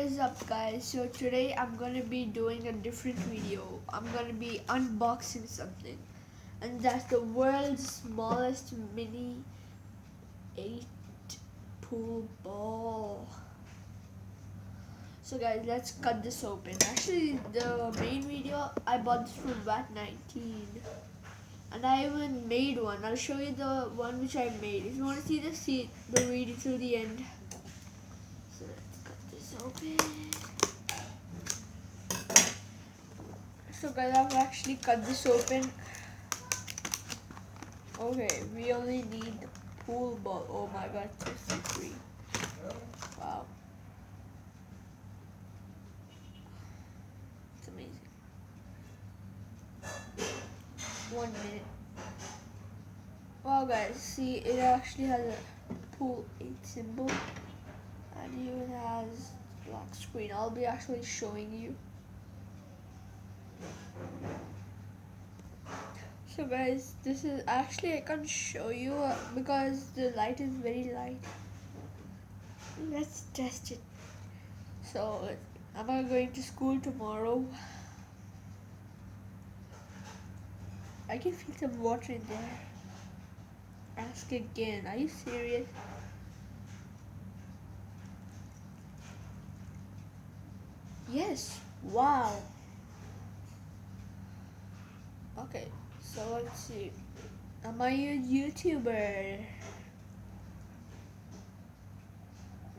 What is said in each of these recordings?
is up, guys? So today I'm gonna be doing a different video. I'm gonna be unboxing something, and that's the world's smallest mini 8 pool ball. So guys, let's cut this open. Actually, the main video I bought this from VAT19, and I even made one. I'll show you the one which I made. If you want to see the video till the end. So let's cut this open. So guys, I've actually cut this open. Okay, we only need the pool ball. Oh my god, it's so free. Wow. It's amazing. 1 minute. Wow guys, see, it actually has a pool 8 symbol, and it even has black screen. I'll be actually showing you. So guys, this is actually, I can't show you because the light is very light. Let's test it. So, am I going to school tomorrow? I can feel some water in there. Ask again. Are you serious? Yes. Wow. Okay, so let's see. Am I a YouTuber?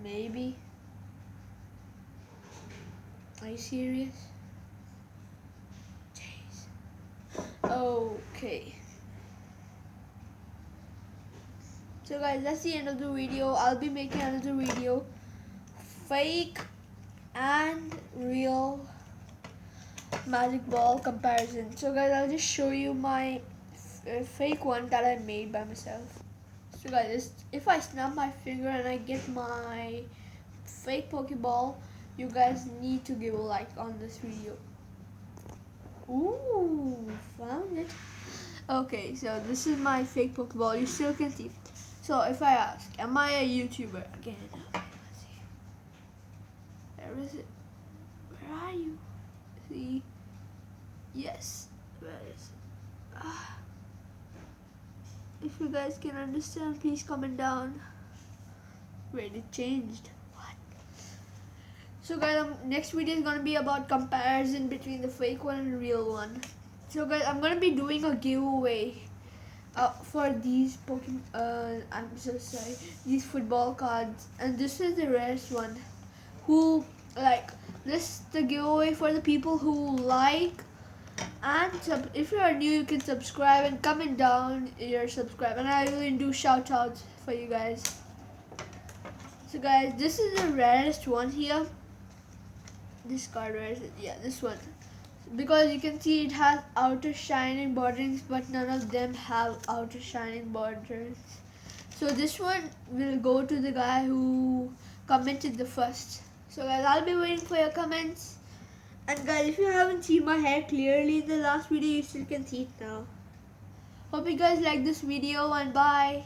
Maybe. Are you serious? Jeez. Okay. So guys, that's the end of the video. I'll be making another video. Fake and real magic ball comparison. So guys, I'll just show you my fake one that I made by myself. So guys, if I snap my finger and I get my fake Pokeball, you guys need to give a like on this video. Ooh, found it. Okay, so this is my fake Pokeball. You still can see. So if I ask, am I a YouTuber? Again, okay, let's see. Where is it? Where are you? See? Yes. Where is it? If you guys can understand, please comment down. Wait, it changed. What? So guys, next video is gonna be about comparison between the fake one and the real one. So guys, I'm gonna be doing a giveaway for these Pokemon. I'm so sorry. These football cards, and this is the rarest one. Who like this? The giveaway for the people who like. And if you are new, you can subscribe and comment down your subscribe, and I will do shout outs for you guys. So guys, this is the rarest one here. This card, where is it? Yeah, this one. Because you can see it has outer shining borders, but none of them have outer shining borders. So this one will go to the guy who commented the first. So guys, I'll be waiting for your comments. And guys, if you haven't seen my hair clearly in the last video, you still can see it now. Hope you guys like this video, and bye.